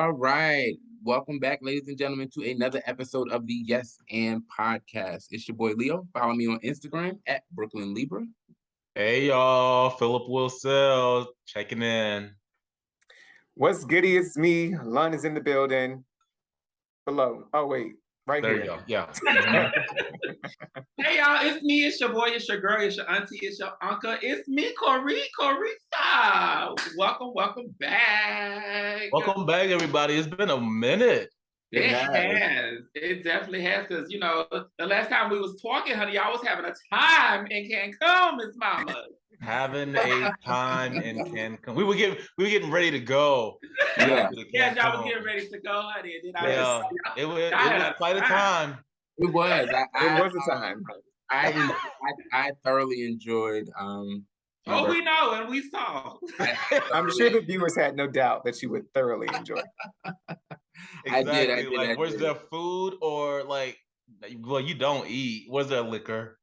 All right. Welcome back, ladies and gentlemen, to another episode of the Yes and Podcast. It's your boy Leo. Follow me on Instagram at Brooklyn Libra. Hey y'all, Philip Wilsell checking in. What's goody? It's me. Lun is in the building. Below. Oh wait, right There here. you go. Yeah. Hey y'all, it's me, it's your boy, it's your girl, it's your auntie, it's your uncle, it's me, Corita. Welcome back. Welcome back, everybody. It's been a minute. It has. It definitely has, because the last time we was talking, honey, y'all was having a time in Cancun, Miss Mama. Having a time in Cancun. We were getting ready to go. Yeah, y'all was getting ready to go, honey. And then it was quite a time. It was. It was a time. I thoroughly enjoyed. We know and we saw. I'm sure the viewers had no doubt that you would thoroughly enjoy. Exactly. I did. Was there food or you don't eat? Was there liquor?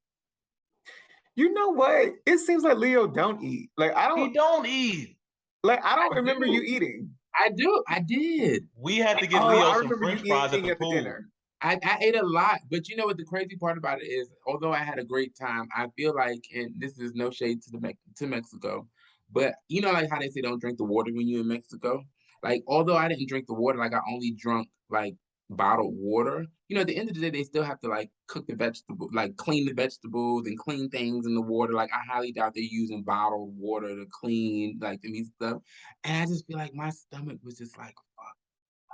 You know what? It seems like Leo don't eat. He don't eat. I don't remember you eating. I do. I did. We had to get Leo some French fries at the pool. Dinner. I ate a lot, but you know what the crazy part about it is, although I had a great time, I feel like, and this is no shade to Mexico, but you know, like how they say don't drink the water when you're in Mexico? Like, although I didn't drink the water, like I only drunk like bottled water, you know, at the end of the day, they still have to like cook the vegetable, like clean the vegetables and clean things in the water. Like I highly doubt they're using bottled water to clean like the meat stuff. And I just feel like my stomach was just like, fuck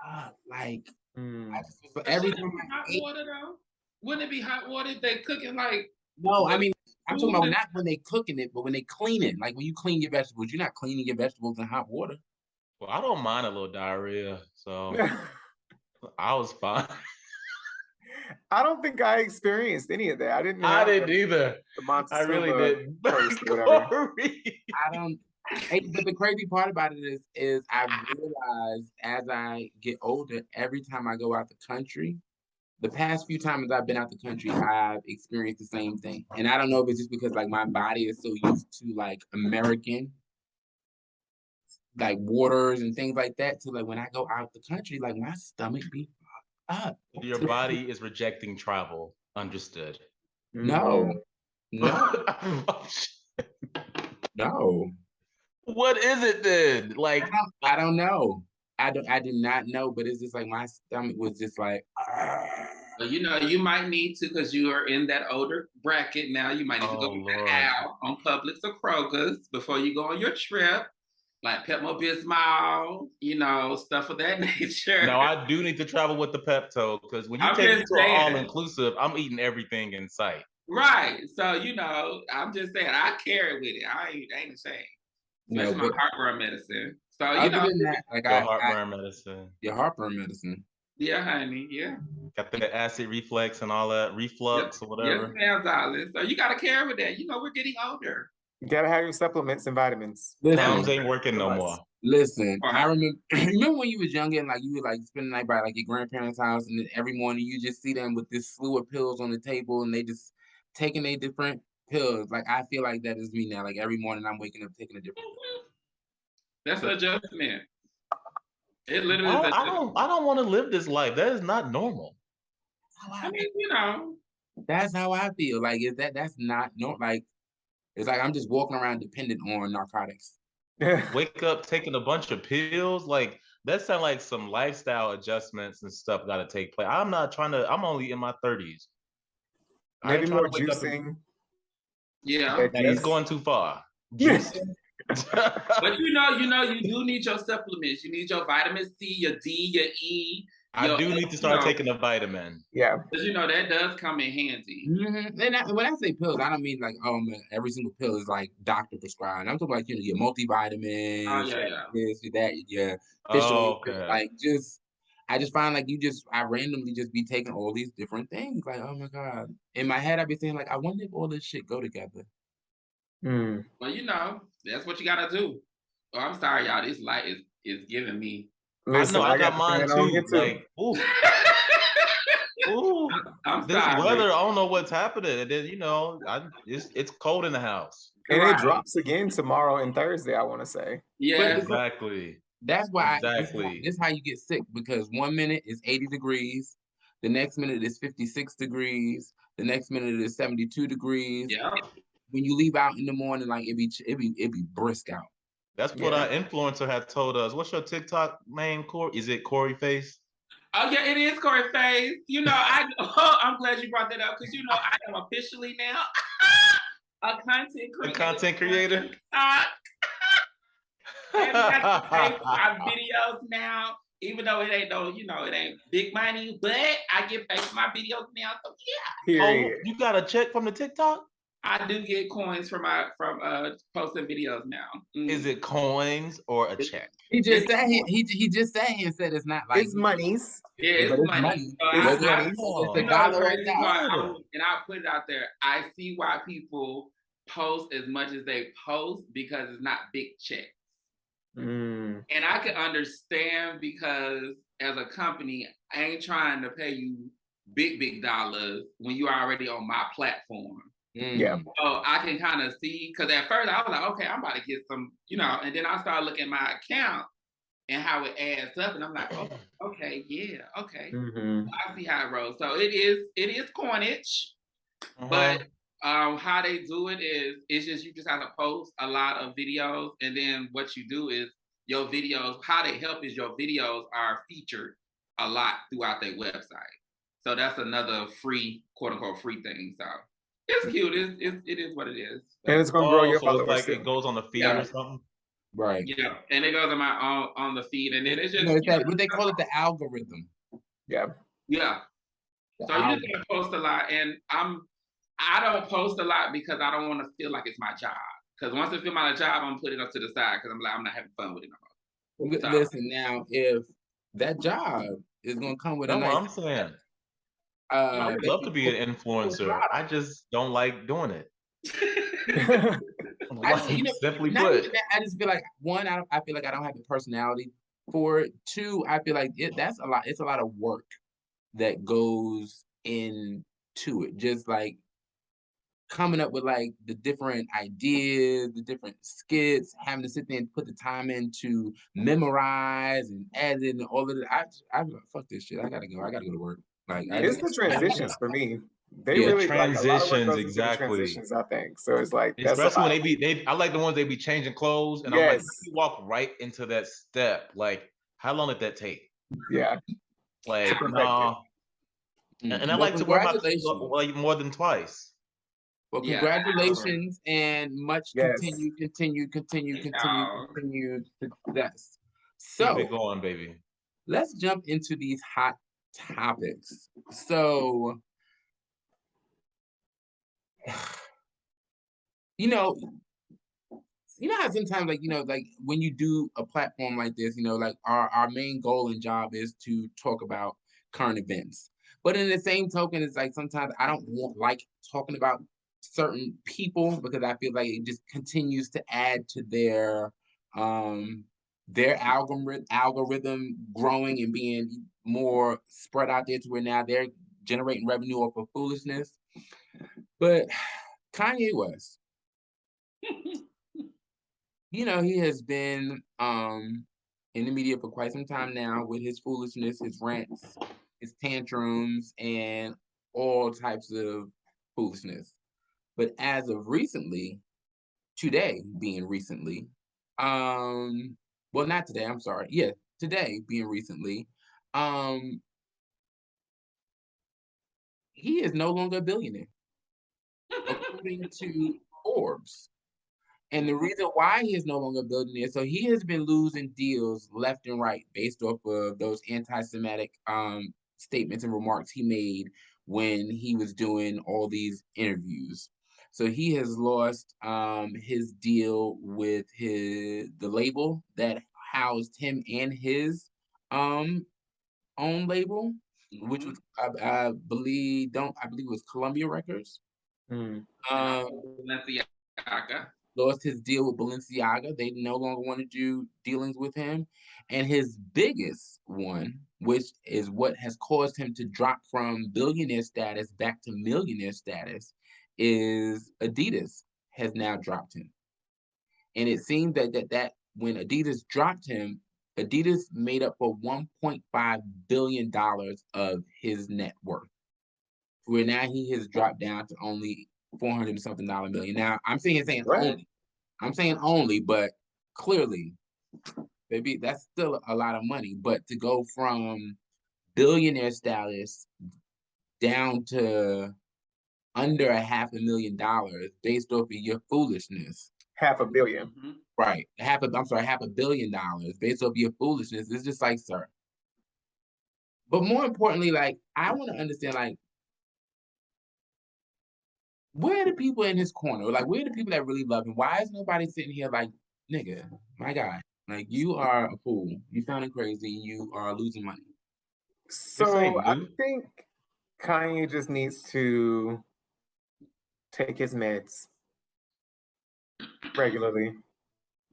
up. Like, I just was, every time hot water though? Wouldn't it be hot water if they cooking like? No, I mean, I'm talking about not when they cooking it, but when they clean it. Like when you clean your vegetables, you're not cleaning your vegetables in hot water. Well, I don't mind a little diarrhea, so I was fine. I don't think I experienced any of that. I didn't either. I really didn't. I don't. But the crazy part about it is I realized as I get older, every time I go out the country, the past few times I've been out the country, I've experienced the same thing. And I don't know if it's just because like my body is so used to like American like waters and things like that. So like when I go out the country, like my stomach be up. Your body is rejecting travel. Understood. No. No. What is it then? Like I don't know. I did not know, but it's just like my stomach was just like. Well, you might need to, because you are in that older bracket now. You might need to go out on Publix or Kroger's before you go on your trip, like Pepto-Bismol, stuff of that nature. No, I do need to travel with the Pepto, because when you take it to all inclusive, I'm eating everything in sight. Right. So I'm just saying I carry with it. I ain't ashamed. That's my heartburn medicine. So that, like your heartburn medicine. Your heartburn medicine. Yeah, honey. Yeah. Got the acid reflux and all that reflux or whatever. Yes, ma'am, darling. So you gotta care with that. We're getting older. You gotta have your supplements and vitamins. Towns ain't working no more. Listen, I remember when you was younger and like you would like spend the night by like your grandparents' house, and then every morning you just see them with this slew of pills on the table, and they just taking a different pills. Like I feel like that is me now. Like every morning I'm waking up taking a different pill. That's an adjustment. It literally. I don't want to live this life. That is not normal. I mean, That's how I feel. Like that's not normal. Like it's like I'm just walking around dependent on narcotics. Wake up taking a bunch of pills. Like that sounds like some lifestyle adjustments and stuff got to take place. I'm only in my 30s. Maybe more juicing. Yeah. That's going too far. But you do need your supplements. You need your vitamin C, your D, your E. I do need to start taking a vitamin. Yeah. Because that does come in handy. Mm-hmm. And when I say pills, I don't mean like every single pill is like doctor prescribed. I'm talking like your multivitamins, this, that, your fish oil. Like I just find like I randomly just be taking all these different things. Like, oh my God. In my head, I be saying like, I wonder if all this shit go together. Mm. Well, that's what you gotta do. Oh, I'm sorry, y'all. This light is giving me. Listen, I got mine too. Like, ooh. Ooh. I'm this sorry. weather, I don't know what's happening. And then, it's cold in the house. And it drops again tomorrow and Thursday, I want to say. Yeah, exactly. That's why Exactly. this is how you get sick, because 1 minute is 80 degrees, the next minute is 56 degrees, the next minute is 72 degrees. Yeah. When you leave out in the morning, like it be brisk out. That's what our influencer had told us. What's your TikTok name, Corey? Is it Corey Face? Oh yeah, it is Corey Face. You know, I'm glad you brought that up because you know I am officially now a content creator. A content creator. And I have to pay for my videos now, even though it ain't no, you know, it ain't big money, but I get paid for my videos now. So yeah. Oh, you got a check from the TikTok? I do get coins from posting videos now. Is it coins or a check? He just said he just said he said it's not like it's monies. Yeah, it's money. So it's money. It's you a know, dollar crazy a dollar. and I'll put it out there. I see why people post as much as they post because it's not big checks. And I can understand because as a company, I ain't trying to pay you big dollars when you're already on my platform. Yeah. So I can kind of see, because at first I was like, okay, I'm about to get some, you know, and then I started looking at my account and how it adds up, and I'm like, oh, okay, yeah, okay. I see how it rolls. So it is coinage, but how they do it is it's just you just have to post a lot of videos, and then what you do is your videos, how they help is your videos are featured a lot throughout their website. So that's another free, quote unquote, free thing. So it's cute. It is what it is. And it's gonna grow your followers. It's like it goes on the feed or something. Right. Yeah, and it goes on the feed, and then it's just what they call it, the algorithm. Yeah. So you just gotta post a lot, and I don't post a lot because I don't want to feel like it's my job. Because once I feel my job, I'm putting it up to the side because I'm like, I'm not having fun with it no more. So, listen, now if that job is gonna come with that's a nice, what I'm saying. I would love to be an influencer. I just don't like doing it. Simply put, I just feel like one, I feel like I don't have the personality for it. Two, I feel like that's a lot. It's a lot of work that goes into it. Just like coming up with like the different ideas, the different skits, having to sit there and put the time in to memorize and edit and all of it. I fuck this shit. I gotta go. I gotta go to work. Like it's the transitions for me. They really transitions, like, exactly. Transitions, I think. So it's like especially when they I like the ones they be changing clothes, and I'm like, you walk right into that step. Like, how long did that take? Yeah. Like, nah. And I like to wear my clothes like more than twice. Well, congratulations and much continued success. So keep it going, baby. Let's jump into these hot topics. So, you know how sometimes, like, like when you do a platform like this, like our main goal and job is to talk about current events. But in the same token, it's like sometimes I don't like talking about certain people because I feel like it just continues to add to their algorithm growing and being more spread out there to where now they're generating revenue off of foolishness. But Kanye West, he has been in the media for quite some time now with his foolishness, his rants, his tantrums, and all types of foolishness. But as of recently, today being recently, well, not today, I'm sorry. Yeah, today being recently, he is no longer a billionaire, according to Forbes. And the reason why he is no longer a billionaire, so he has been losing deals left and right based off of those anti-Semitic statements and remarks he made when he was doing all these interviews. So he has lost his deal with the label that housed him and his own label, which was I believe it was Columbia Records. Lost his deal with Balenciaga. They no longer want to do dealings with him. And his biggest one, which is what has caused him to drop from billionaire status back to millionaire status, is Adidas has now dropped him. And it seems that when Adidas dropped him, Adidas made up for $1.5 billion of his net worth, where now he has dropped down to only $400 and something million. Now, I'm saying only. I'm saying only, but clearly, baby, that's still a lot of money. But to go from billionaire status down to under $500,000 based off of your foolishness. $500 million. Right. $500 million based off your foolishness. It's just like, sir. But more importantly, like, I want to understand, like, where are the people in his corner? Like, where are the people that really love him? Why is nobody sitting here like, nigga, my guy, like, you are a fool. You sounding crazy. You are losing money. So I think Kanye just needs to take his meds regularly.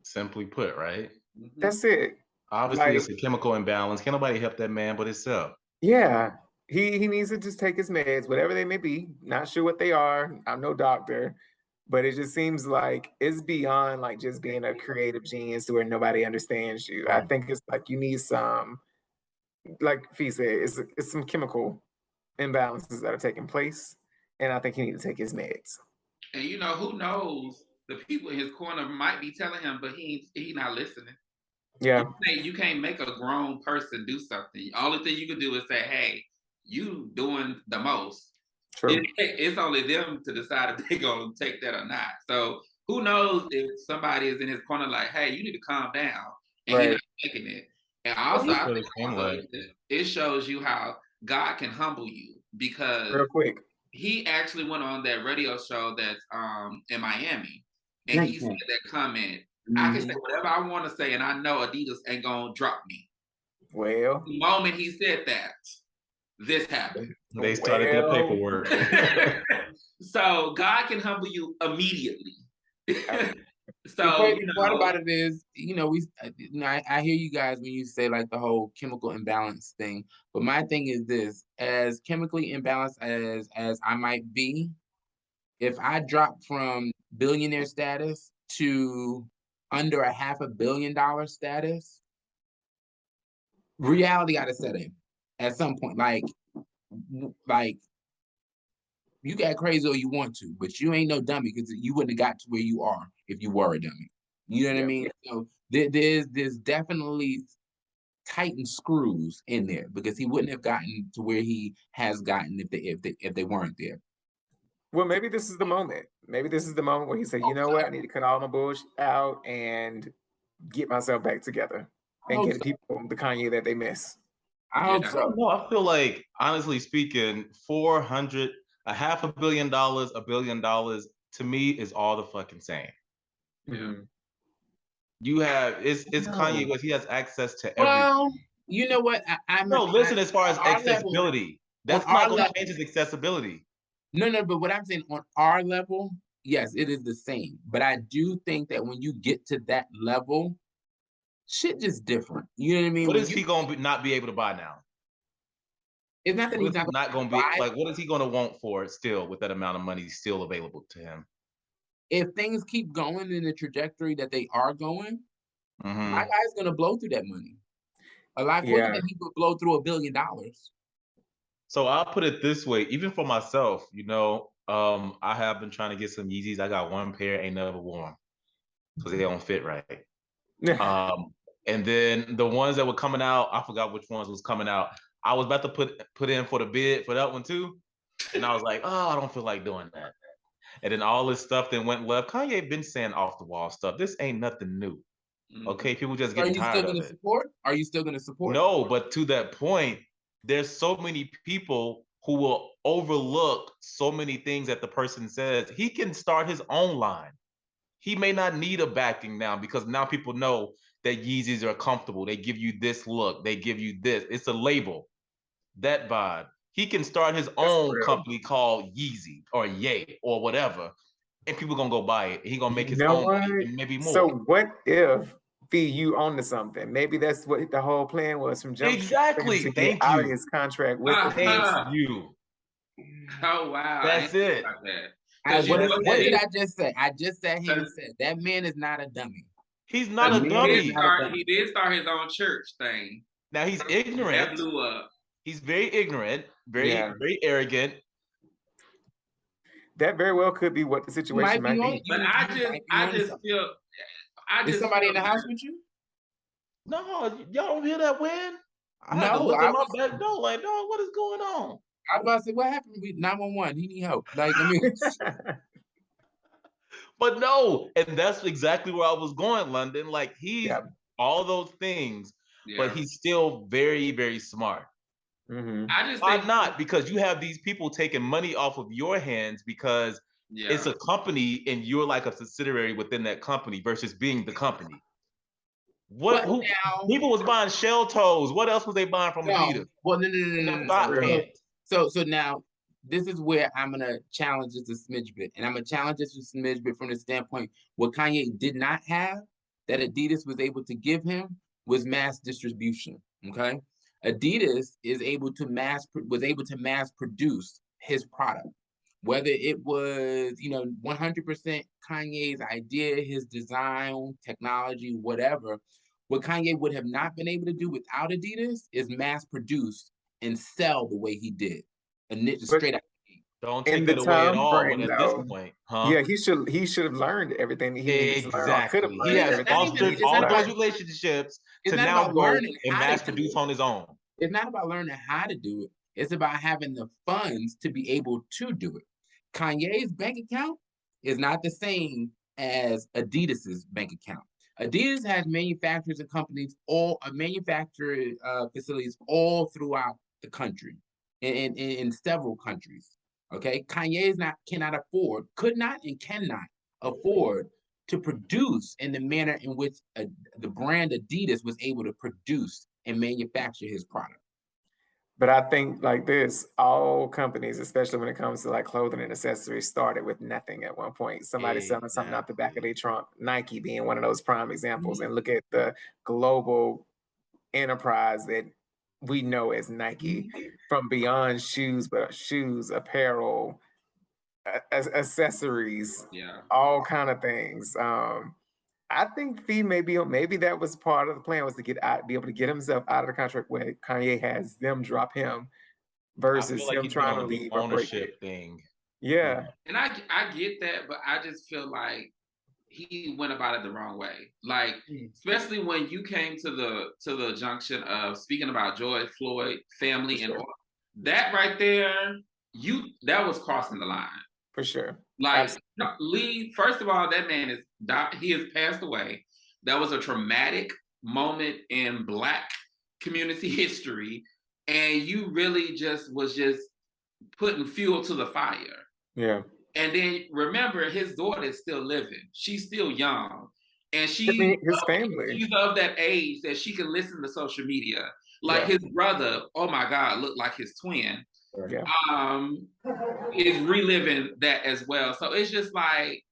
Simply put, right? That's it. Obviously, it's a chemical imbalance. Can't nobody help that man but himself. Yeah. He needs to just take his meds, whatever they may be. Not sure what they are. I'm no doctor. But it just seems like it's beyond like just being a creative genius where nobody understands you. I think it's like you need some, like Fee said, it's some chemical imbalances that are taking place. And I think he needs to take his meds. And you know, who knows? The people in his corner might be telling him, but he not listening. Yeah. You can't make a grown person do something. The only thing you can do is say, hey, you doing the most. True. It's only them to decide if they're going to take that or not. So who knows if somebody is in his corner like, hey, you need to calm down. And he's not taking it. And also, I think it shows you how God can humble you because real quick, he actually went on that radio show that's in Miami. And he said that comment, I can say whatever I want to say, and I know Adidas ain't going to drop me. Well. The moment he said that, this happened. They started their paperwork. So God can humble you immediately. So the crazy part about it is, I hear you guys when you say like the whole chemical imbalance thing, but my thing is this: as chemically imbalanced as I might be, if I drop from billionaire status to under $500 million status, reality got to set in at some point. Like you got crazy all you want to, but you ain't no dummy because you wouldn't have got to where you are if you were a dummy. You know what I mean? So there's definitely tightened screws in there because he wouldn't have gotten to where he has gotten if they weren't there. Well, maybe this is the moment. Maybe this is the moment where he said, you know what? I need to cut all my bullshit out and get myself back together and get people the Kanye that they miss. I hope so. No, I feel like, honestly speaking, $500 million, $1 billion, to me is all the fucking same. Yeah. You have it's Kanye West. He has access to everything. Well, you know what? Listen, as far as accessibility, that's not going to change his accessibility. No, but what I'm saying on our level, yes, it is the same. But I do think that when you get to that level, shit just different. You know what I mean? What is he going to not be able to buy now? It's not that he's not going to buy. Like, what is he going to want for it still with that amount of money still available to him? If things keep going in the trajectory that they are going, my guy's going to blow through that money. A lot quicker than he would blow through $1 billion. So I'll put it this way, even for myself, I have been trying to get some Yeezys. I got one pair, ain't never worn because they don't fit right. And then the ones that were coming out, I forgot which ones was coming out. I was about to put in for the bid for that one too. And I was like, oh, I don't feel like doing that. And then all this stuff then went left. Kanye been saying off the wall stuff. This ain't nothing new. Okay, people just get tired of it. Are you still going to support? No, but to that point, there's so many people who will overlook so many things that the person says. He can start his own line. He may not need a backing now because now people know that Yeezys are comfortable. They give you this look. They give you this. It's a label. That vibe. He can start his own company called Yeezy or Yay or whatever, and people gonna go buy it. He gonna make his own and maybe more. So what if you own to something? Maybe that's what the whole plan was from jump. Exactly. To get out of his contract with the Thank you. Oh wow. That's it. What did I just say? I just said he said that man is not a dummy. He's not a dummy. He did start his own church thing. Now he's ignorant. That blew up. He's very ignorant, very arrogant. That very well could be what the situation might be. But I just feel. Is somebody in the house with you? No, y'all don't hear that wind? No, my back door. Like, no, what is going on? I was about to say, what happened? 911. He need help. Like, I mean. But no, and that's exactly where I was going, London. Like, he's all those things, but he's still very, very smart. Mm-hmm. Why not? Because you have these people taking money off of your hands because it's a company and you're like a subsidiary within that company versus being the company. People was buying shell toes. What else was they buying from Adidas? Well, no. So now this is where I'm gonna challenge this a smidge bit, and I'm gonna challenge this a smidge bit from the standpoint what Kanye did not have that Adidas was able to give him was mass distribution. Okay, Adidas was able to mass produce his product, whether it was 100% Kanye's idea, his design, technology, whatever. What Kanye would have not been able to do without Adidas is mass produce and sell the way he did. And straight out. Don't take it away at all. But at this point, yeah, he should have learned everything he needed to learn. Could have learned. He has fostered all those relationships to now go and mass produce on his own. It's not about learning how to do it. It's about having the funds to be able to do it. Kanye's bank account is not the same as Adidas's bank account. Adidas has manufacturers and companies, manufacturing facilities all throughout the country, in several countries. Okay, Kanye could not and cannot afford to produce in the manner in which the brand Adidas was able to produce and manufacture his product. But I think like this, all companies, especially when it comes to like clothing and accessories, started with nothing at one point. Somebody selling something out the back of their trunk, Nike being one of those prime examples. And look at the global enterprise that we know as Nike, from beyond shoes, but shoes, apparel, accessories, all kind of things. I think maybe that was part of the plan, was to be able to get himself out of the contract where Kanye has them drop him versus him trying to leave ownership thing. Yeah. And I get that, but I just feel like he went about it the wrong way. Like, especially when you came to the junction of speaking about George Floyd family and all that right there, that was crossing the line. For sure. Like, Lee, first of all, that man he has passed away. That was a traumatic moment in Black community history. And you really was putting fuel to the fire. Yeah. And then remember, his daughter is still living. She's still young. And his family. She's of that age that she can listen to social media. Like his brother, oh my God, looked like his twin. Is reliving that as well. So it's just like,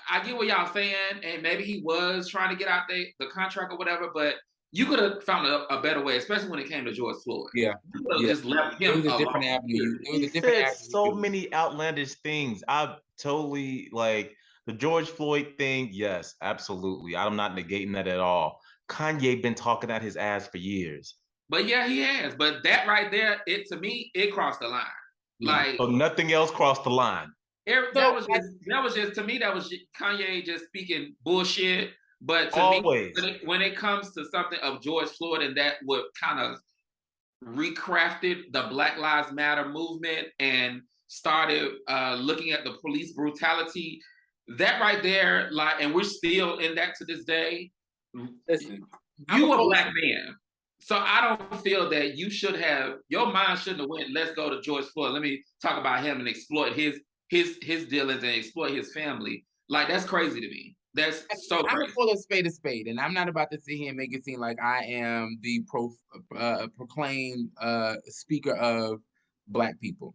I get what y'all saying, and maybe he was trying to get out the contract or whatever, but you could have found a better way, especially when it came to George Floyd. Yeah. You could have just left him. It was a different avenue. He said so many outlandish things. I totally, like, the George Floyd thing, yes, absolutely. I'm not negating that at all. Kanye been talking at his ass for years. But yeah, he has. But that right there, to me, it crossed the line. Like, so nothing else crossed the line. That was just to me, that was Kanye just speaking bullshit. But to me, when it comes to something of George Floyd, and that would kind of recrafted the Black Lives Matter movement and started looking at the police brutality, that right there, like, and we're still in that to this day. Listen, you a Black man. So I don't feel that your mind shouldn't have went, let's go to George Floyd. Let me talk about him and exploit his dealings and exploit his family. Like, that's crazy to me. That's so crazy. I'm full of spade, and I'm not about to sit here and make it seem like I am the proclaimed speaker of Black people.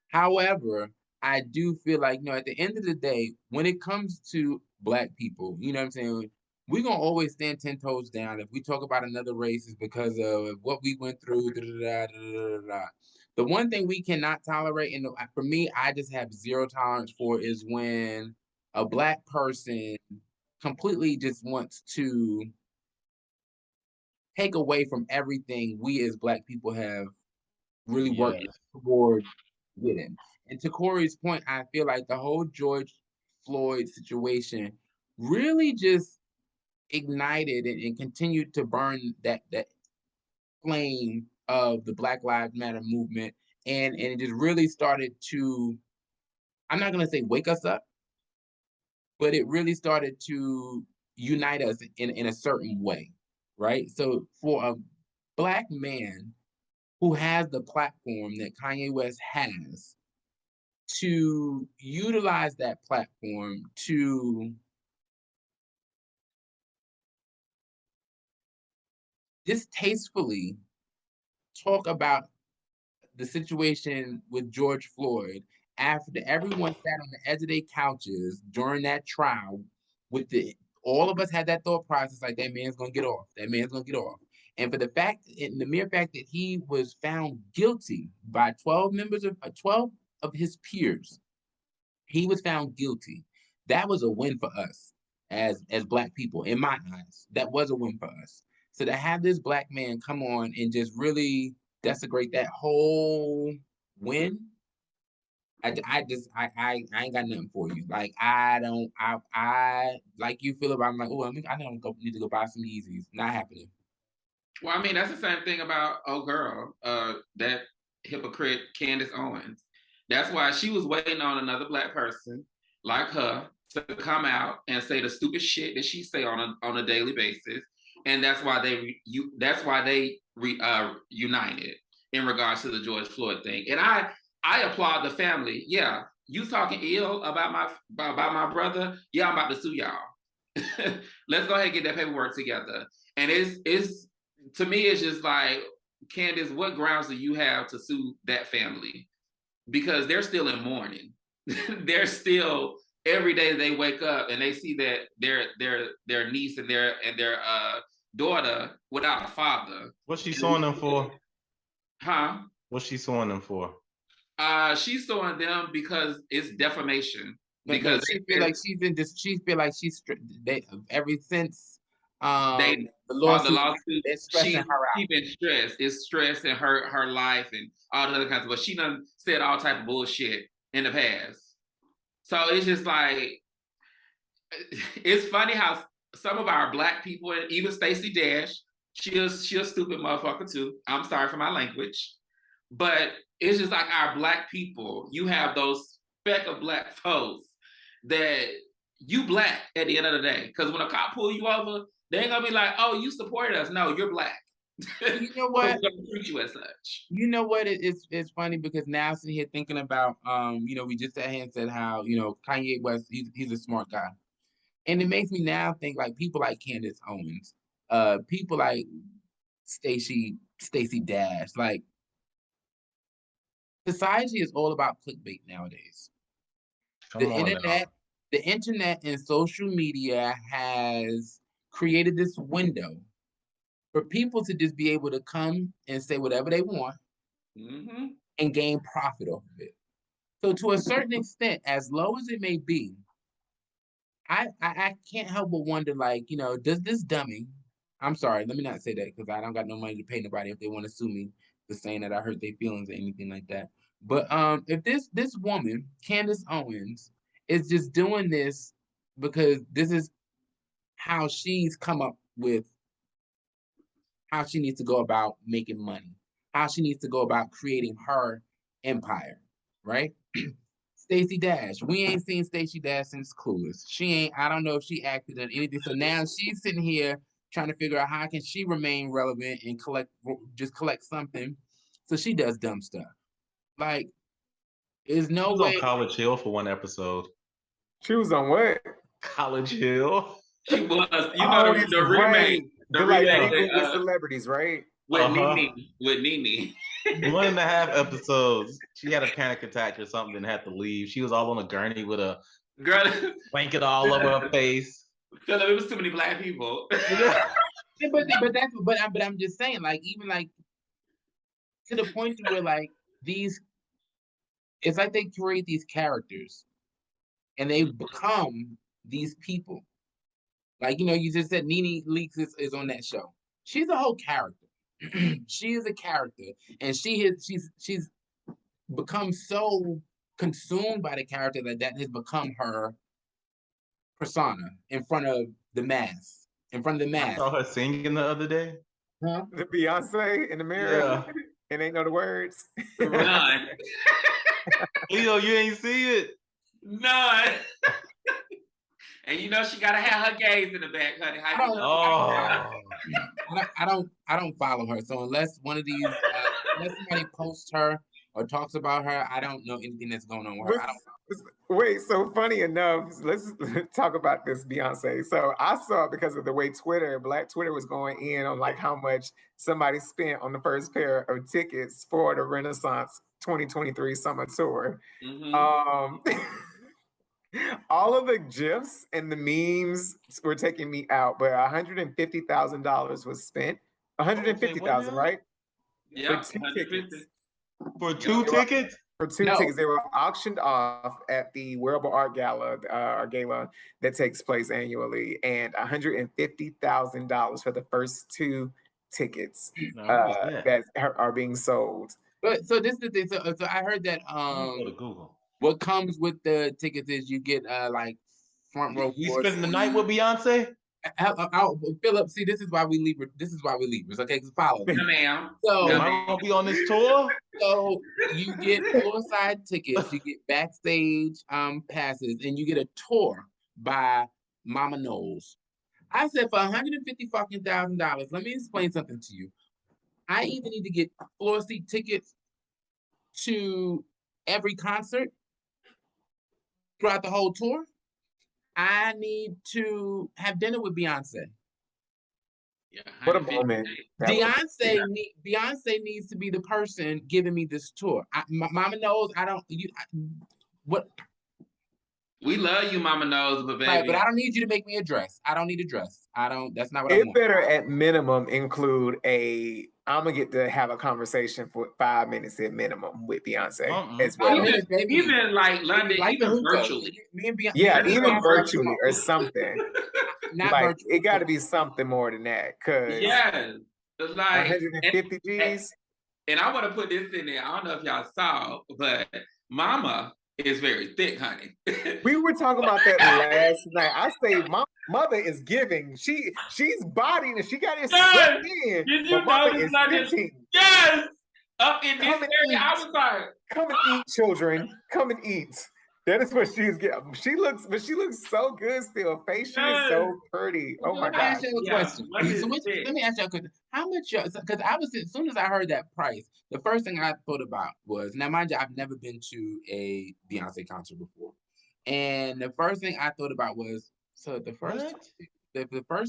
However, I do feel like, at the end of the day, when it comes to Black people, you know what I'm saying, we're going to always stand 10 toes down. If we talk about another race, it's because of what we went through. The one thing we cannot tolerate, and for me, I just have zero tolerance for, is when a Black person completely just wants to take away from everything we as Black people have really worked Yes. toward getting. And to Corey's point, I feel like the whole George Floyd situation really just ignited and continued to burn that flame of the Black Lives Matter movement. And it just really started to, I'm not gonna say wake us up, but it really started to unite us in a certain way, right? So for a Black man who has the platform that Kanye West has, to utilize that platform to distastefully talk about the situation with George Floyd after everyone sat on the edge of their couches during that trial with all of us had that thought process like that man's gonna get off. That man's gonna get off. And for the fact, and the mere fact that he was found guilty by 12 of his peers, he was found guilty. That was a win for us as Black people, in my eyes. That was a win for us. So to have this Black man come on and just really desecrate that whole win, I ain't got nothing for you. Like I like you feel about. I'm like, oh, I don't need to go buy some Yeezys. Not happening. Well, I mean, that's the same thing about that hypocrite Candace Owens. That's why she was waiting on another Black person like her to come out and say the stupid shit that she say on a daily basis, and that's why they united in regards to the George Floyd thing. And I applaud the family. Yeah, you talking ill about my brother? Yeah, I'm about to sue y'all. Let's go ahead and get that paperwork together. And it's to me, it's just like, Candace, what grounds do you have to sue that family? Because they're still in mourning. They're still, every day they wake up and they see that their niece and their daughter without a father. What's she suing them for? Huh? What's she suing them for? She's suing them because it's defamation. Because she feel like she's in this. She feel like ever since the lawsuit, they're stressing her out. She's been stressed. It's stress in her life and all the other kinds of. But she done said all type of bullshit in the past. So it's just like, it's funny how some of our Black people, and even Stacey Dash, she a stupid motherfucker too. I'm sorry for my language, but it's just like our Black people. You have those speck of Black folks that you Black at the end of the day. Because when a cop pull you over, they ain't gonna be like, "Oh, you supported us." No, you're Black. You know what? Treat you as such. You know what? It's funny because now sitting here thinking about we just sat here and said how Kanye West, he's a smart guy, and it makes me now think like people like Candace Owens, people like Stacey Dash, like society is all about clickbait nowadays. The internet and social media has created this window for people to just be able to come and say whatever they want and gain profit off of it. So to a certain extent, as low as it may be, I can't help but wonder, like, does this dummy, I'm sorry, let me not say that because I don't got no money to pay nobody if they want to sue me for saying that I hurt their feelings or anything like that. But if this woman, Candace Owens, is just doing this because this is how she's come up with how she needs to go about making money, how she needs to go about creating her empire, right? Stacey Dash. We ain't seen Stacey Dash since Clueless. I don't know if she acted in anything. So now she's sitting here trying to figure out how can she remain relevant and collect something. So she does dumb stuff. Like, there's no way. She was on College Hill for one episode. She was on what? College Hill. She was. The remake. The remake with celebrities, right? With Nene. 1.5 episodes. She had a panic attack or something and had to leave. She was all on a gurney with a blanket all over her face. Philip, it was too many Black people. but I'm just saying, like, even like to the point where like it's like they create these characters and they become these people. Like, you just said Nene Leakes is on that show. She's a whole character. She is a character, and she's become so consumed by the character that has become her persona in front of the mass. In front of the I mass. saw her singing the other day. Huh? The Beyonce in the mirror. Yeah. And ain't know the words. None. Leo, you ain't see it. None. And you know she gotta have her gaze in the back, honey. I don't follow her. So unless one of these, unless somebody posts her or talks about her, I don't know anything that's going on with her. Wait, so funny enough, let's talk about this Beyonce. So I saw it because of the way Black Twitter was going in on like how much somebody spent on the first pair of tickets for the Renaissance 2023 summer tour. Mm-hmm. All of the GIFs and the memes were taking me out, but $150,000 was spent. 150,000, right? Yeah, for 2 tickets. For 2 tickets? For 2 tickets, they were auctioned off at the Wearable Art Gala, that takes place annually, and $150,000 for the first 2 tickets that are being sold. But so this is the thing. So I heard that go to Google. What comes with the tickets is you get like front row. You spending the night with Beyonce? Philip, see, this is why we leave. This is why we leave. Okay, follow me. Yeah, ma'am. So am I gonna be on this tour? So you get floor-side tickets, you get backstage passes, and you get a tour by Mama Knowles. I said for $150,000, let me explain something to you. I either need to get floor seat tickets to every concert throughout the whole tour. I need to have dinner with Beyonce. Yeah, what a moment. Beyonce needs to be the person giving me this tour. Mama Knowles, what? We love you, Mama Knowles, but baby. Right, but I don't need you to make me a dress. I don't need a dress. That's not what I want. It better at minimum include I'm gonna get to have a conversation for 5 minutes at minimum with Beyonce. As well. Even like London, even virtually. Even virtually or something. Not like virtually. It got to be something more than that. Cause like 150 G's. And I want to put this in there. I don't know if y'all saw, but Mama is very thick, honey. We were talking about that last night. I say my mother is giving. She's bodying and she got it sucked in. Did you notice that? Yes. Up in this area, I was like, come and eat, children. Come and eat. That is what she's getting. She looks so good still. Facially so pretty. Oh my God. Let me ask you a question. Let me ask you a question. How much? Because as soon as I heard that price, the first thing I thought about was, now mind you, I've never been to a Beyonce concert before, and the first thing I thought about was, so the first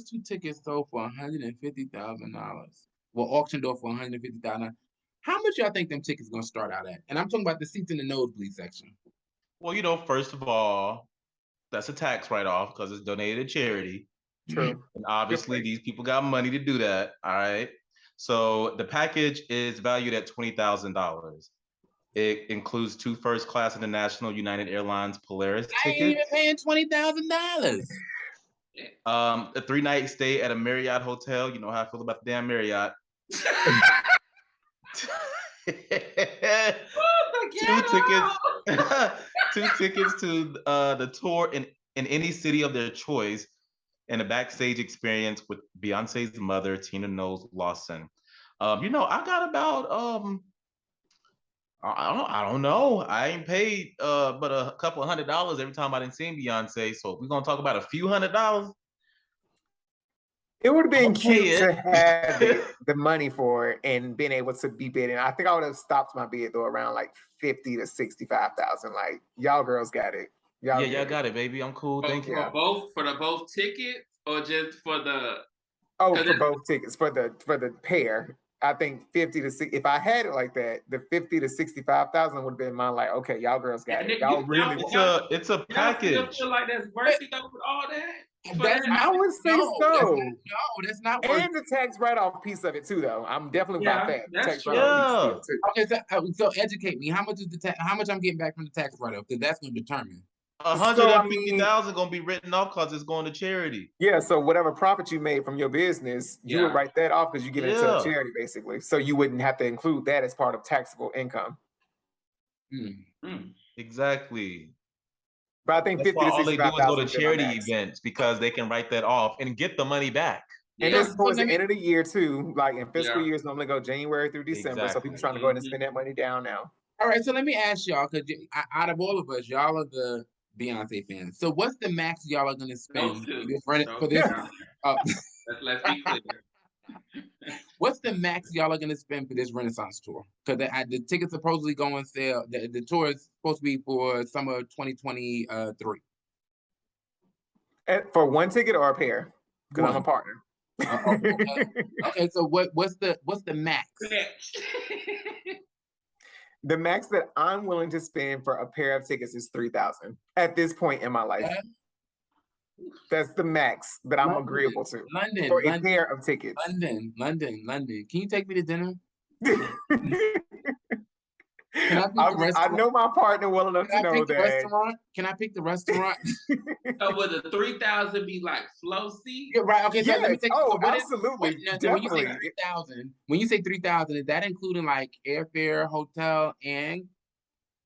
2 tickets sold for $150,000. Well, auctioned off for $150,000. How much y'all think them tickets gonna start out at? And I'm talking about the seats in the nosebleed section. Well, first of all, that's a tax write-off because it's donated to charity. True. And obviously, these people got money to do that. All right. So the package is valued at $20,000. It includes 2 first-class international United Airlines Polaris tickets. I ain't even paying $20,000. A 3-night stay at a Marriott hotel. You know how I feel about the damn Marriott. 2 tickets to the tour in any city of their choice, and a backstage experience with Beyonce's mother, Tina Knowles Lawson. I got about I don't know. I ain't paid but a couple of $100 every time I didn't see Beyonce. So if we're gonna talk about a few $100. It would have been cute to have the money for it and been able to be bidding. I think I would have stopped my bid though around like 50 to 65,000. Like y'all girls got it. Y'all got it, baby. I'm cool. Thank you. For both tickets or just for the? Oh, for both tickets for the pair. I think 50 to 60. If I had it like that, the 50 to 65,000 would have been mine. Like, okay, y'all girls got it. Y'all really. It's a package. Y'all feel like that's worth it with all that. I would say so. That's not worth it. And the tax write-off piece of it too, though. I'm definitely about that. That's tax write-off piece too. Okay, so educate me. How much is how much I'm getting back from the tax write-off? Because that's going to determine. 150,000 gonna be written off because it's going to charity. Yeah, so whatever profit you made from your business, you would write that off because you give it to a charity, basically. So you wouldn't have to include that as part of taxable income. Exactly. But I think that's 50 why to 65,000 all they do is go to charity max. events because they can write that off and get the money back. And it's towards the end of the year too. Like in fiscal years normally go January through December. So people trying to go ahead and spend that money down now. All right, so let me ask y'all, because out of all of us, y'all are the Beyonce fans. So what's the max y'all are gonna spend for this? Let's be clear. What's the max y'all are gonna spend for this Renaissance tour? Because the tickets supposedly go on sale. The tour is supposed to be for summer 2023. For one ticket or a pair? Because I'm a partner. Okay, so what's the max? The max that I'm willing to spend for a pair of tickets is $3,000 at this point in my life. That's the max that I'm agreeable to. London for a pair of tickets. London. Can you take me to dinner? I know my partner well enough to know that. Can I pick the restaurant? So would the 3,000 be like flow seat? Yeah, right. Okay. So yes. let me take. Absolutely. When you say 3,000, is that including like airfare, hotel, and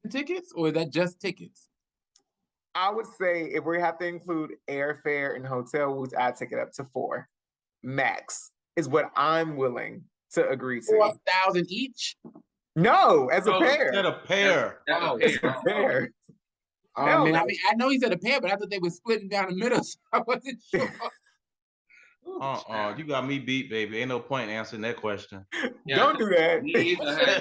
tickets, or is that just tickets? I would say if we have to include airfare and hotel, I'd take it up to 4 max is what I'm willing to agree to. 4,000 each. No, as a pair. As a pair. As a pair. Man, I know he said a pair, but I thought they were splitting down the middle. So I wasn't sure. You got me beat, baby. Ain't no point in answering that question. Don't do that.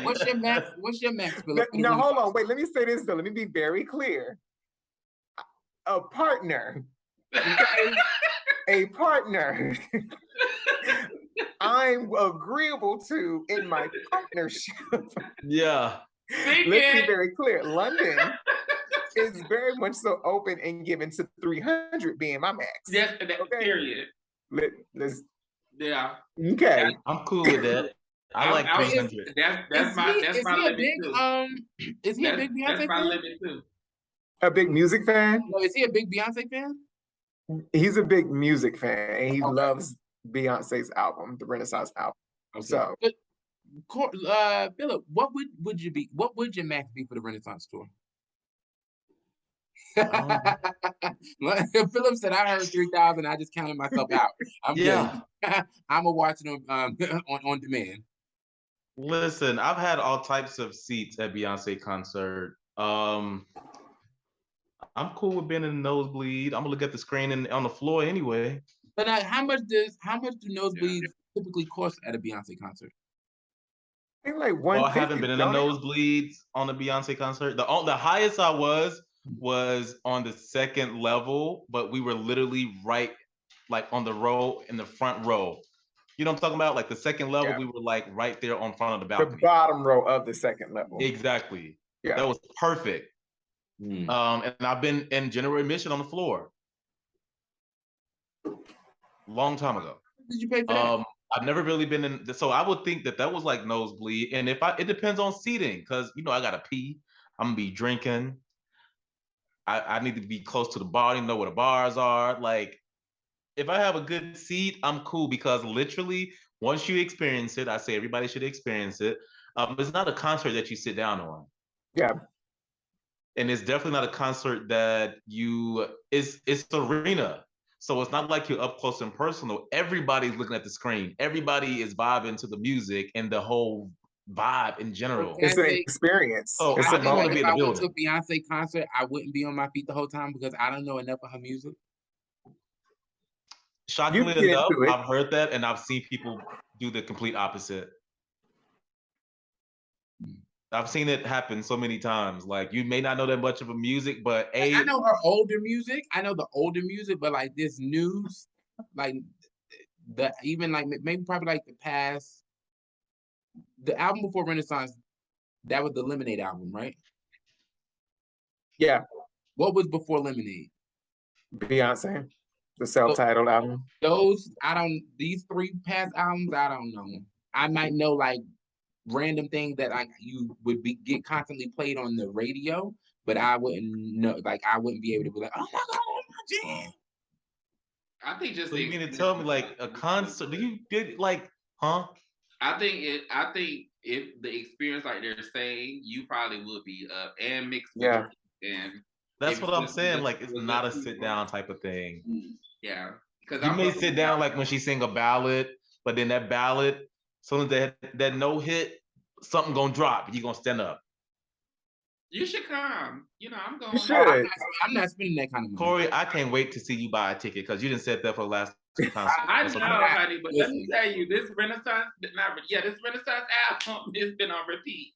What's your max? What's your max, Philip? No, hold on. Wait, let me say this though. Let me be very clear. A partner. A partner. I'm agreeable to in my partnership. Yeah. Let's be very clear. London is very much so open and given to 300 being my max. Yes, period. Let's. Yeah. Okay. I'm cool with that. I like 300. That's my limit too. Is he a big Beyonce fan? That's my limit too. A big music fan? No, is he a big Beyonce fan? He's a big music fan, and he loves Beyonce's album, the Renaissance album. Okay. So, Philip, what would your max be for the Renaissance tour? Philip said, "I heard 3,000. I just counted myself out." I'm kidding. I'm gonna watch it on demand. Listen, I've had all types of seats at Beyonce concert. I'm cool with being in the nosebleed. I'm gonna look at the screen on the floor anyway. But how much do nosebleeds typically cost at a Beyonce concert? I think like I haven't been in the nosebleeds on a Beyonce concert. The highest I was on the second level, but we were literally right like on the row in the front row. You know what I'm talking about? Like the second level, we were like right there on front of the balcony. The bottom row of the second level. Exactly. Yeah. That was perfect. And I've been in general admission on the floor. Long time ago. Did you pay for that? I've never really been in, so I would think that was like nosebleed. And it depends on seating, because I gotta pee. I'm gonna be drinking. I need to be close to the bar, know where the bars are. Like, if I have a good seat, I'm cool, because literally once you experience it, I say everybody should experience it. It's not a concert that you sit down on. Yeah. And it's definitely not a concert that it's arena. So it's not like you're up close and personal. Everybody's looking at the screen. Everybody is vibing to the music and the whole vibe in general. It's an experience. So it's I want to be in the building. If I went to a Beyonce concert, I wouldn't be on my feet the whole time because I don't know enough of her music. Shockingly enough, I've heard that, and I've seen people do the complete opposite. I've seen it happen so many times. Like, you may not know that much of a music, but I know her older music. I know the older music, but like this news, like maybe probably like the album before Renaissance, that was the Lemonade album, right? Yeah. What was before Lemonade? Beyonce, the self-titled album. These 3 past albums, I don't know. I might know like random things that like you would get constantly played on the radio, but I wouldn't know. Like I wouldn't be able to be like, oh my god, that's my jam. I think just so you mean to tell me like a concert? Do you did like, huh? I think if the experience like they're saying, you probably would be up and mixed. Yeah. And that's what I'm saying. Like it's not a sit down type of thing. Yeah, because you may sit down like when she sing a ballad, but then that ballad, as soon as that no hit, something gonna drop. You gonna stand up. You should come. You know, I'm going. You should. I'm not spending that kind of money. Corey, I can't wait to see you buy a ticket because you didn't set that for the last two concerts. I know, honey, but let me tell you, this Renaissance album has been on repeat.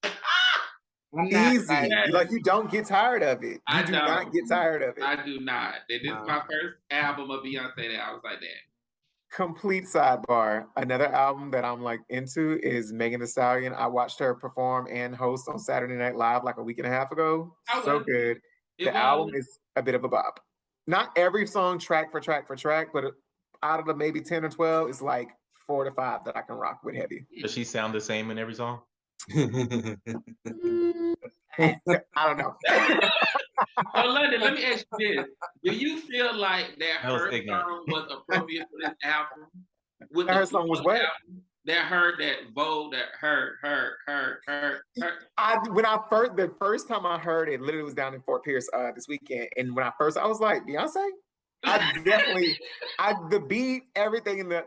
Easy. Like you don't get tired of it. You do not get tired of it. I do not. This is my first album of Beyonce that I was like that. Complete sidebar. Another album that I'm like into is Megan Thee Stallion. I watched her perform and host on Saturday Night Live like a week and a half ago. So good. The album is a bit of a bop. Not every song track for track, but out of the maybe 10 or 12, it's like 4 to 5 that I can rock with heavy. Does she sound the same in every song? I don't know. So London, let me ask you this. Do you feel like that her song was appropriate for this album? Her song was what? That her, that Vogue, that her. The first time I heard it, literally was down in Fort Pierce this weekend. And when I was like, Beyonce? The beat, everything in the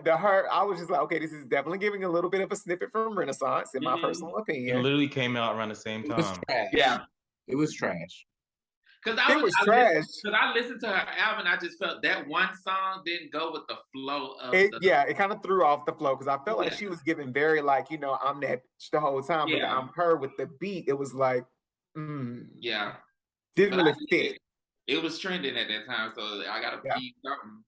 her, I was just like, okay, this is definitely giving a little bit of a snippet from Renaissance, in my personal opinion. It literally came out around the same time. It was trash. Yeah. It was trash. Because I listened to her album and I just felt that one song didn't go with the flow of it. It kind of threw off the flow because I felt like she was giving very like, I'm that bitch the whole time, but I'm her with the beat. It was like, didn't really fit. It was trending at that time, so I gotta keep something.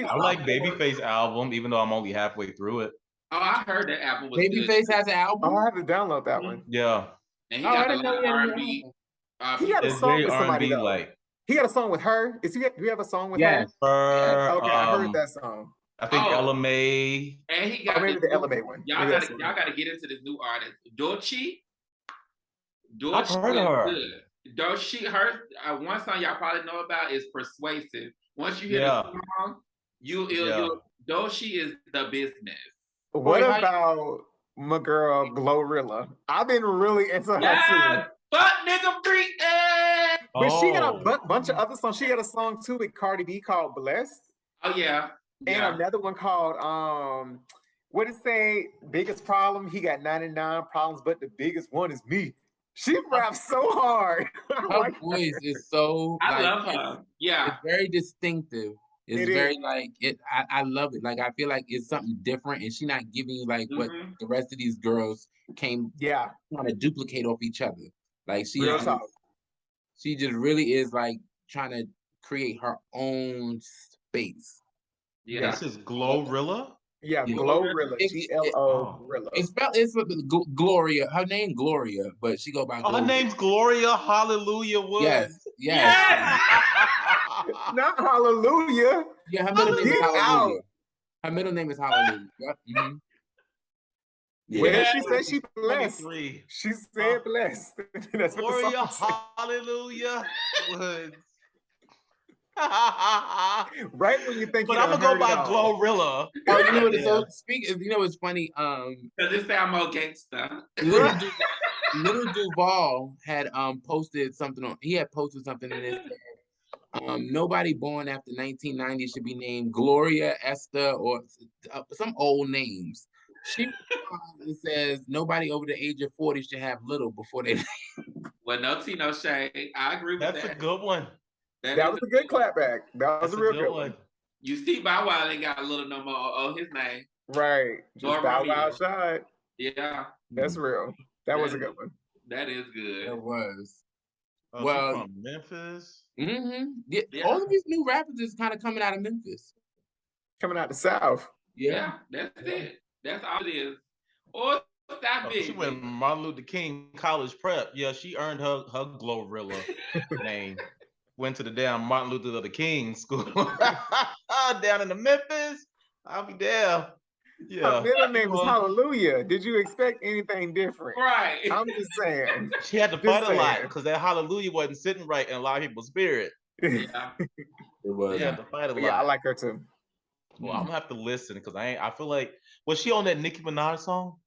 I like Babyface album, even though I'm only halfway through it. Oh, I heard that album was Babyface has an album? Oh, I have to download that one. Yeah. And he got a lot of R&B. He got a song with somebody though. Like, he got a song with her. Do you have a song with her? Okay, I heard that song. I think Ella May. And he got maybe the Ella May one. Y'all gotta get into this new artist, Doechii. I've heard of her. Good. One song y'all probably know about is Persuasive. Once you hear the song, Doechii is the business. What about my girl Glorilla? I've been really into her too. Fuck nigga freak. But she got a bunch of other songs. She got a song too with Cardi B called Blessed. Oh yeah. And another one called what it say? Biggest problem. He got 99 problems, but the biggest one is me. She raps so hard. Her voice is so. I love her. Yeah. It's very distinctive. It's very like it. I love it. Like I feel like it's something different, and she's not giving you like what the rest of these girls came. Yeah. Trying to duplicate off each other. Like she just really is like trying to create her own space. Yeah. This is Glorilla? Yeah, Glorilla. Glorilla. It's Gloria. Her name Gloria, but she go by Gloria. Her name's Gloria Hallelujah Woods. Yes. Not Hallelujah. Yeah, her middle name is Hallelujah. Her middle name is Hallelujah. Yep. Mm-hmm. Yeah. Well, she said she blessed. She said blessed. That's Gloria Hallelujah Woods. Right when you think, but I'm gonna go by Glorilla. Oh, you know what? So you know what's funny? Because it sound more gangster. Little Duval had posted something on. He had posted something in his. Nobody born after 1990 should be named Gloria, Esther, or some old names. She says nobody over the age of 40 should have little before they. Well, no tea, no shade. I agree with that. That's a good one. That was a good clapback. That was a real good one. You see, Bow Wow ain't got a little no more. Oh, his name. Right. Just Bow Wow shot. Yeah. That's real. That was a good one. That is good. It was. Well, from Memphis. Mm-hmm. Yeah. All of these new rappers is kind of coming out of Memphis. Coming out the South. Yeah, that's it. That's all it is. Or South She went Martin Luther King College Prep. Yeah, she earned her Glorilla name. Went to the damn Martin Luther King school down in the Memphis. I'll be there. Her Yeah. middle name is Hallelujah. Did you expect anything different? Right. I'm just saying. She had to fight a lot because that hallelujah wasn't sitting right in a lot of people's spirit. Yeah. It was. She had to fight a lot. Yeah, I like her too. Well, I'm gonna have to listen because I feel like, was she on that Nicki Minaj song?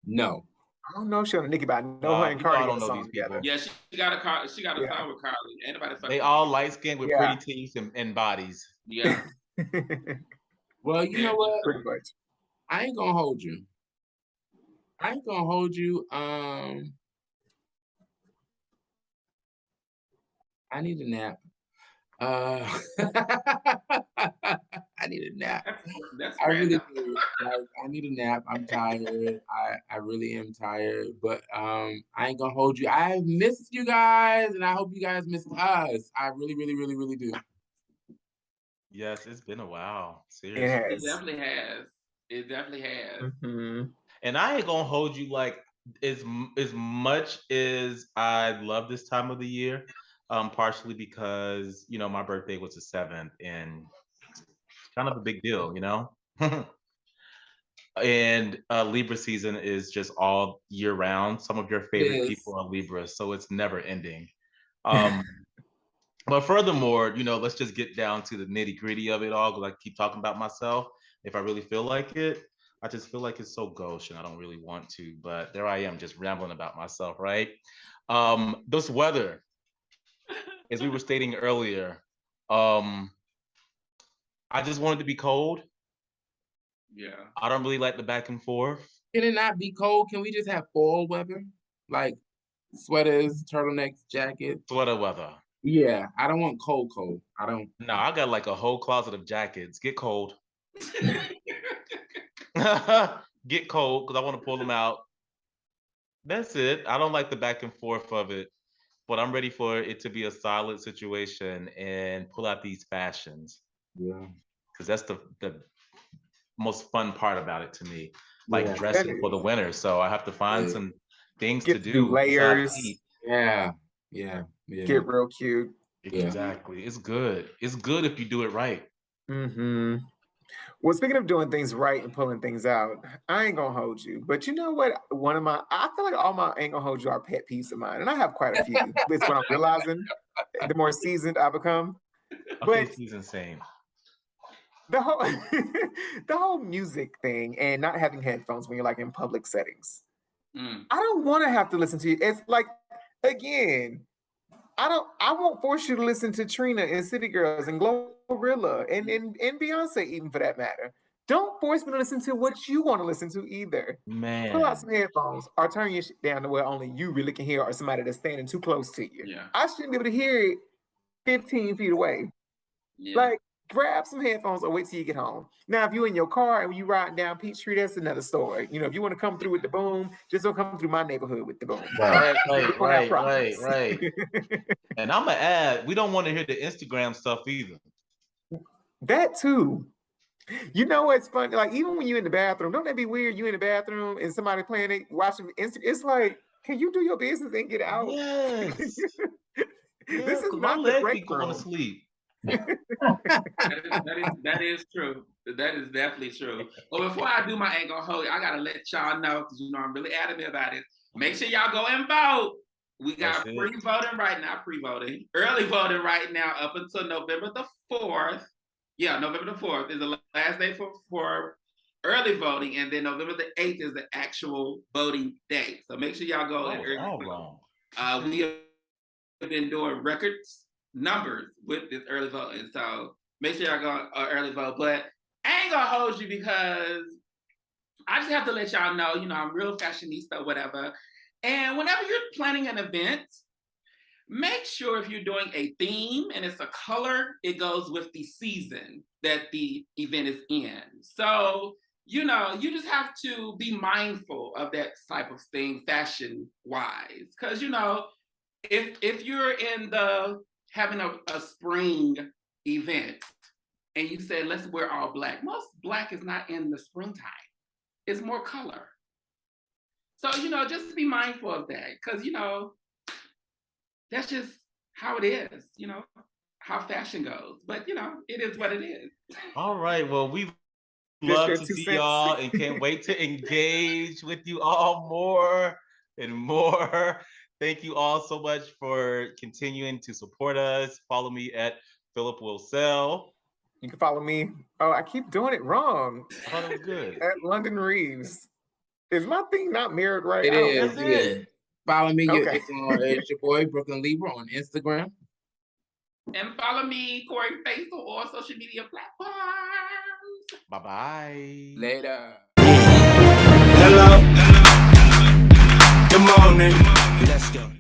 No. I don't know if she on Nicki, but I know her and I Cardi don't got a know song these people. together. Yeah, she got a song with Carly. Anybody They all light skinned with pretty teeth and bodies. Yeah. Well, you know what? Pretty much. I ain't gonna hold you. I need a nap. I need a nap. That's I really random. do. Like, I need a nap. I'm tired. I really am tired. But I ain't gonna hold you. I missed you guys, and I hope you guys missed us. I really, really, really, really do. Yes, it's been a while. Seriously. It definitely has. It definitely has. Mm-hmm. And I ain't gonna hold you like as much as I love this time of the year. Partially because my birthday was the 7th, and kind of a big deal, And Libra season is just all year round. Some of your favorite people are Libra, so it's never ending. But furthermore, let's just get down to the nitty gritty of it all, because I keep talking about myself. If I really feel like it, I just feel like it's so gauche and I don't really want to, but there I am just rambling about myself, right? This weather, as we were stating earlier, I just want it to be cold. Yeah. I don't really like the back and forth. Can it not be cold? Can we just have fall weather? Like sweaters, turtlenecks, jackets? Sweater weather. Yeah, I don't want cold. I don't. No, I got like a whole closet of jackets. Get cold. Get cold, because I want to pull them out. That's it. I don't like the back and forth of it, but I'm ready for it to be a solid situation and pull out these fashions. Yeah. Because that's the most fun part about it to me, like dressing for the winter. So I have to find some things to do. Layers. Yeah. Get real cute. Exactly. It's good. It's good if you do it right. Mm-hmm. Well, speaking of doing things right and pulling things out, I ain't gonna hold you. But you know what? I feel like all my ain't gonna hold you are pet peeves of mine, and I have quite a few. It's what I'm realizing. The more seasoned I become. Okay, he's insane. The whole the whole music thing and not having headphones when you're like in public settings. I don't want to have to listen to you. It's like, again, I won't force you to listen to Trina and City Girls and Glorilla and Beyonce, even for that matter. Don't force me to listen to what you want to listen to either. Man. Pull out some headphones or turn your shit down to where only you really can hear, or somebody that's standing too close to you. Yeah. I shouldn't be able to hear it 15 feet away. Yeah. Like, grab some headphones or wait till you get home. Now, if you're in your car and you riding down Peachtree, that's another story. If you want to come through with the boom, just don't come through my neighborhood with the boom. Right. And I'm going to add, we don't want to hear the Instagram stuff either. That too. You know what's funny? Like, even when you're in the bathroom, don't that be weird? You in the bathroom and somebody playing it, watching Instagram. It's like, can you do your business and get out? Yes. This is not the break room. Going to sleep. that is true. That is definitely true. But before I do my ain't gonna hold you, I gotta let y'all know, because I'm really adamant about it. Make sure y'all go and vote. We got pre-voting right now, early voting right now up until November the 4th. Yeah, November the 4th is the last day for early voting, and then November the 8th is the actual voting date. So make sure y'all go and early vote. We have been doing records numbers with this early voting, so make sure y'all go early vote. But I ain't gonna hold you, because I just have to let y'all know, I'm real fashionista, whatever. And whenever you're planning an event, make sure if you're doing a theme and it's a color, it goes with the season that the event is in. So, you just have to be mindful of that type of thing fashion wise. Because, if you're in having a spring event and you say, let's wear all black, most black is not in the springtime. It's more color. So, just be mindful of that, because, that's just how it is, how fashion goes. But, it is what it is. All right. Well, we love to see y'all and can't wait to engage with you all more and more. Thank you all so much for continuing to support us. Follow me at Philip Wilsell. You can follow me. Oh, I keep doing it wrong. I thought it was good. At London Reeves. Is my thing not mirrored right? It is. Follow me. Okay. It's your boy, Brooklyn Libra, on Instagram. And follow me, Corey Face, on all social media platforms. Bye-bye. Later. Hello. Good morning.